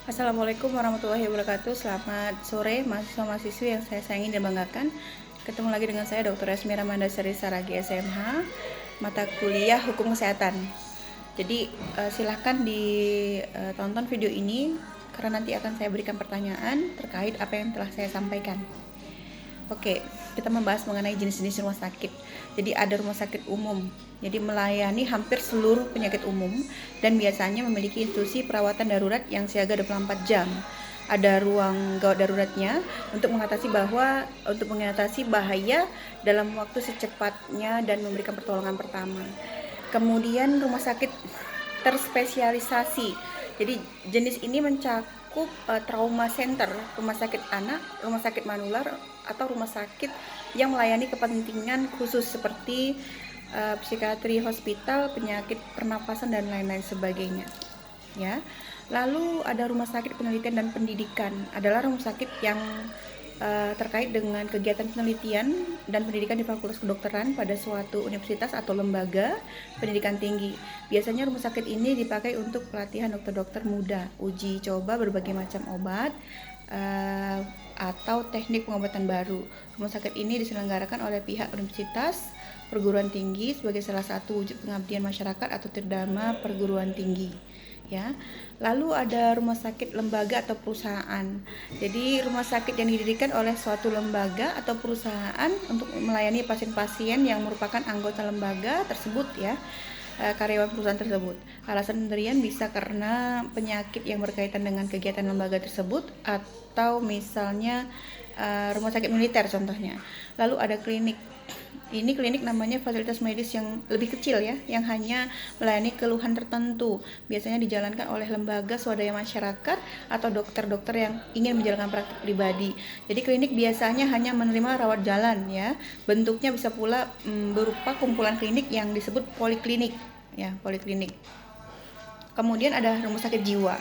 Assalamualaikum warahmatullahi wabarakatuh. Selamat sore mahasiswa-mahasiswi yang saya sayangi dan banggakan. Ketemu lagi dengan saya Dr. Esmi Ramandasari Saragi SMH, mata kuliah Hukum Kesehatan. Jadi silahkan ditonton video ini karena nanti akan saya berikan pertanyaan terkait apa yang telah saya sampaikan. Oke, kita membahas mengenai jenis-jenis rumah sakit. Jadi ada rumah sakit umum, jadi melayani hampir seluruh penyakit umum dan biasanya memiliki institusi perawatan darurat yang siaga 24 jam. Ada ruang gawat daruratnya untuk mengatasi bahaya dalam waktu secepatnya dan memberikan pertolongan pertama. Kemudian rumah sakit terspesialisasi. Jadi jenis ini mencakup trauma center, rumah sakit anak, rumah sakit manular, atau rumah sakit yang melayani kepentingan khusus seperti psikiatri hospital, penyakit pernapasan dan lain-lain sebagainya. Ya. Lalu ada rumah sakit penelitian dan pendidikan, adalah rumah sakit yang terkait dengan kegiatan penelitian dan pendidikan di Fakultas Kedokteran pada suatu universitas atau lembaga pendidikan tinggi. Biasanya rumah sakit ini dipakai untuk pelatihan dokter-dokter muda, uji coba berbagai macam obat atau teknik pengobatan baru. Rumah sakit ini diselenggarakan oleh pihak universitas, perguruan tinggi sebagai salah satu wujud pengabdian masyarakat atau terdama perguruan tinggi. Ya. Lalu ada rumah sakit lembaga atau perusahaan. Jadi rumah sakit yang didirikan oleh suatu lembaga atau perusahaan untuk melayani pasien-pasien yang merupakan anggota lembaga tersebut, ya, karyawan perusahaan tersebut. Alasan pendirian bisa karena penyakit yang berkaitan dengan kegiatan lembaga tersebut, atau misalnya rumah sakit militer contohnya. Lalu ada klinik. Ini klinik namanya fasilitas medis yang lebih kecil, ya, yang hanya melayani keluhan tertentu. Biasanya dijalankan oleh lembaga swadaya masyarakat atau dokter-dokter yang ingin menjalankan praktik pribadi. Jadi klinik biasanya hanya menerima rawat jalan, ya. Bentuknya bisa pula berupa kumpulan klinik yang disebut poliklinik, ya, poliklinik. Kemudian ada rumah sakit jiwa.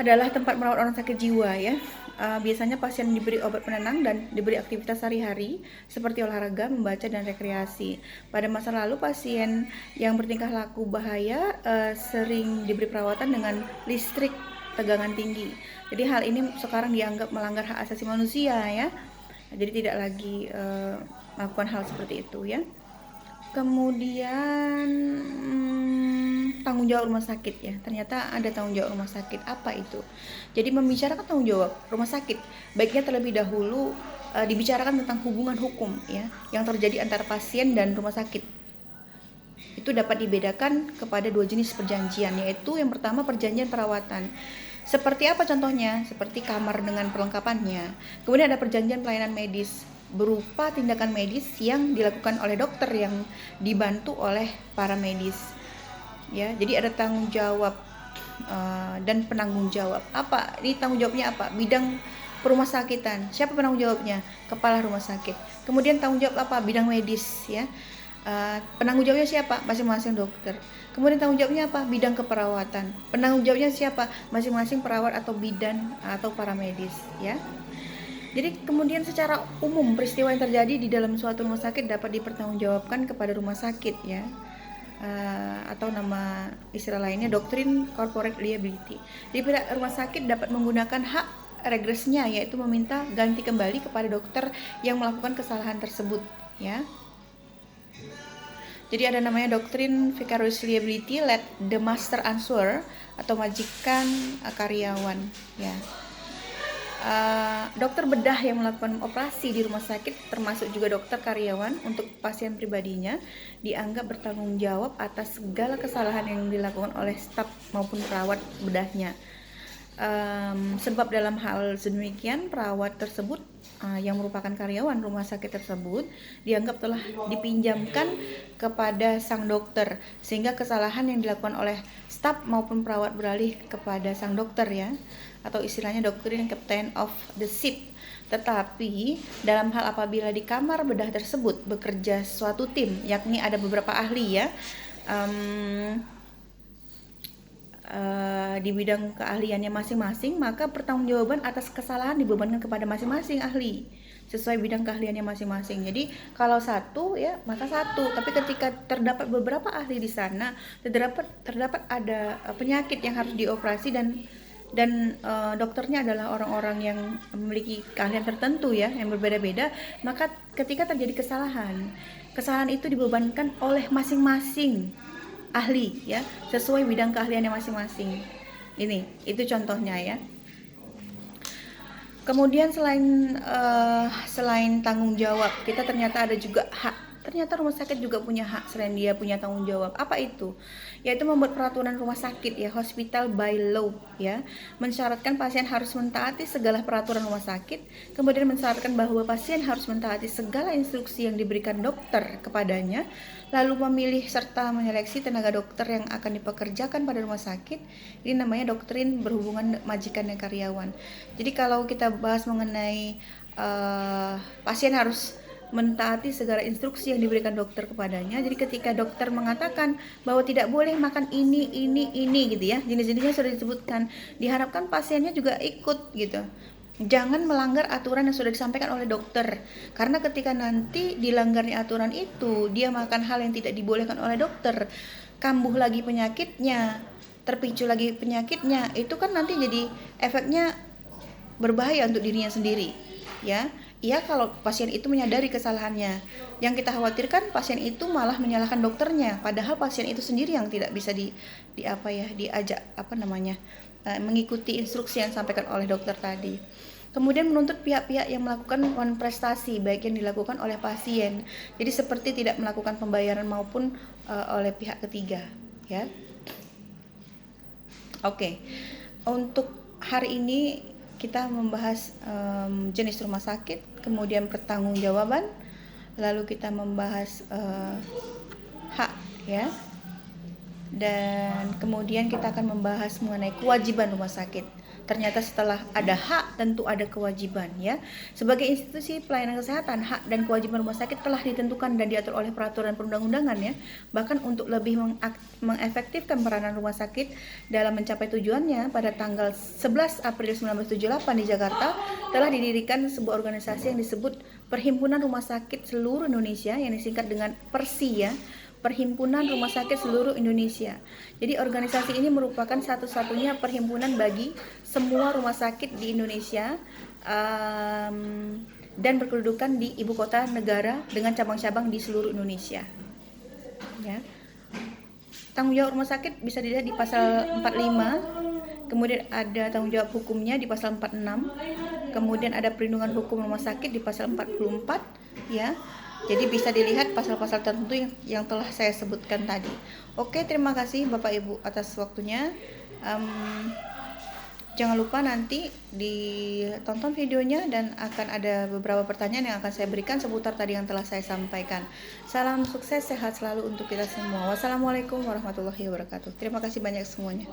Adalah tempat merawat orang sakit jiwa, ya. Biasanya pasien diberi obat penenang dan diberi aktivitas sehari-hari seperti olahraga, membaca, dan rekreasi. Pada masa lalu pasien yang bertingkah laku bahaya sering diberi perawatan dengan listrik tegangan tinggi. Jadi hal ini sekarang dianggap melanggar hak asasi manusia, ya. Jadi tidak lagi melakukan hal seperti itu, ya. Kemudian tanggung jawab rumah sakit, ya. Ternyata ada tanggung jawab rumah sakit. Apa itu? Jadi membicarakan tanggung jawab rumah sakit, baiknya terlebih dahulu dibicarakan tentang hubungan hukum, ya, yang terjadi antara pasien dan rumah sakit. Itu dapat dibedakan kepada dua jenis perjanjian, yaitu yang pertama perjanjian perawatan. Seperti apa contohnya? Seperti kamar dengan perlengkapannya. Kemudian ada perjanjian pelayanan medis, berupa tindakan medis yang dilakukan oleh dokter yang dibantu oleh para medis, ya. Jadi ada tanggung jawab dan penanggung jawab. Apa ini tanggung jawabnya? Apa? Bidang perumah sakitan. Siapa penanggung jawabnya? Kepala rumah sakit. Kemudian tanggung jawab apa? Bidang medis, ya. Penanggung jawabnya siapa? Masing-masing dokter. Kemudian tanggung jawabnya apa? Bidang keperawatan. Penanggung jawabnya siapa? Masing-masing perawat atau bidan atau para medis, ya. Jadi kemudian secara umum peristiwa yang terjadi di dalam suatu rumah sakit dapat dipertanggungjawabkan kepada rumah sakit, ya. Atau nama istilah lainnya doktrin corporate liability. Jadi pihak rumah sakit dapat menggunakan hak regresnya, yaitu meminta ganti kembali kepada dokter yang melakukan kesalahan tersebut, ya. Jadi ada namanya doktrin vicarious liability, let the master answer, atau majikan karyawan, ya. Dokter bedah yang melakukan operasi di rumah sakit, termasuk juga dokter karyawan untuk pasien pribadinya, dianggap bertanggung jawab atas segala kesalahan yang dilakukan oleh staf maupun perawat bedahnya. Sebab dalam hal sedemikian perawat tersebut yang merupakan karyawan rumah sakit tersebut dianggap telah dipinjamkan kepada sang dokter, sehingga kesalahan yang dilakukan oleh staf maupun perawat beralih kepada sang dokter, ya, atau istilahnya doktrin captain of the ship. Tetapi dalam hal apabila di kamar bedah tersebut bekerja suatu tim, yakni ada beberapa ahli, ya, di bidang keahliannya masing-masing, maka pertanggungjawaban atas kesalahan dibebankan kepada masing-masing ahli sesuai bidang keahliannya masing-masing. Jadi kalau satu, ya, maka satu. Tapi ketika terdapat beberapa ahli di sana, terdapat ada penyakit yang harus dioperasi dan dan dokternya adalah orang-orang yang memiliki keahlian tertentu ya, yang berbeda-beda, maka ketika terjadi kesalahan itu dibebankan oleh masing-masing ahli ya, sesuai bidang keahliannya masing-masing. Itu contohnya ya. Kemudian selain tanggung jawab, kita ternyata ada juga hak. Ternyata rumah sakit juga punya hak selain dia punya tanggung jawab. Apa itu? Yaitu membuat peraturan rumah sakit ya, hospital by law ya. Mensyaratkan pasien harus mentaati segala peraturan rumah sakit, kemudian mensyaratkan bahwa pasien harus mentaati segala instruksi yang diberikan dokter kepadanya, lalu memilih serta menyeleksi tenaga dokter yang akan dipekerjakan pada rumah sakit. Ini namanya doktrin berhubungan majikan dan karyawan. Jadi kalau kita bahas mengenai pasien harus mentaati segala instruksi yang diberikan dokter kepadanya. Jadi ketika dokter mengatakan bahwa tidak boleh makan ini gitu ya, jenis-jenisnya sudah disebutkan, diharapkan pasiennya juga ikut gitu. Jangan melanggar aturan yang sudah disampaikan oleh dokter, karena ketika nanti dilanggarnya aturan itu, dia makan hal yang tidak dibolehkan oleh dokter, kambuh lagi penyakitnya, terpicu lagi penyakitnya, itu kan nanti jadi efeknya berbahaya untuk dirinya sendiri ya. Iya, kalau pasien itu menyadari kesalahannya. Yang kita khawatirkan pasien itu malah menyalahkan dokternya, padahal pasien itu sendiri yang tidak bisa diajak mengikuti instruksi yang disampaikan oleh dokter tadi. Kemudian menuntut pihak-pihak yang melakukan prestasi baik yang dilakukan oleh pasien. Jadi seperti tidak melakukan pembayaran maupun oleh pihak ketiga, ya. Oke. Untuk hari ini kita membahas jenis rumah sakit, kemudian pertanggungjawaban, lalu kita membahas hak ya, dan kemudian kita akan membahas mengenai kewajiban rumah sakit. Ternyata setelah ada hak tentu ada kewajiban ya. Sebagai institusi pelayanan kesehatan, hak dan kewajiban rumah sakit telah ditentukan dan diatur oleh peraturan perundang-undangan ya. Bahkan untuk lebih mengefektifkan peranan rumah sakit dalam mencapai tujuannya, pada tanggal 11 April 1978 di Jakarta telah didirikan sebuah organisasi yang disebut Perhimpunan Rumah Sakit Seluruh Indonesia, yang disingkat dengan PERSI ya. Perhimpunan Rumah Sakit Seluruh Indonesia. Jadi organisasi ini merupakan satu-satunya perhimpunan bagi semua rumah sakit di Indonesia dan berkedudukan di ibu kota negara dengan cabang-cabang di seluruh Indonesia. Ya. Tanggung jawab rumah sakit bisa dilihat di pasal 45, kemudian ada tanggung jawab hukumnya di pasal 46, kemudian ada perlindungan hukum rumah sakit di pasal 44, ya. Jadi bisa dilihat pasal-pasal tertentu yang telah saya sebutkan tadi. Oke, terima kasih Bapak Ibu atas waktunya. Jangan lupa nanti ditonton videonya dan akan ada beberapa pertanyaan yang akan saya berikan seputar tadi yang telah saya sampaikan. Salam sukses, sehat selalu untuk kita semua. Wassalamualaikum warahmatullahi wabarakatuh. Terima kasih banyak semuanya.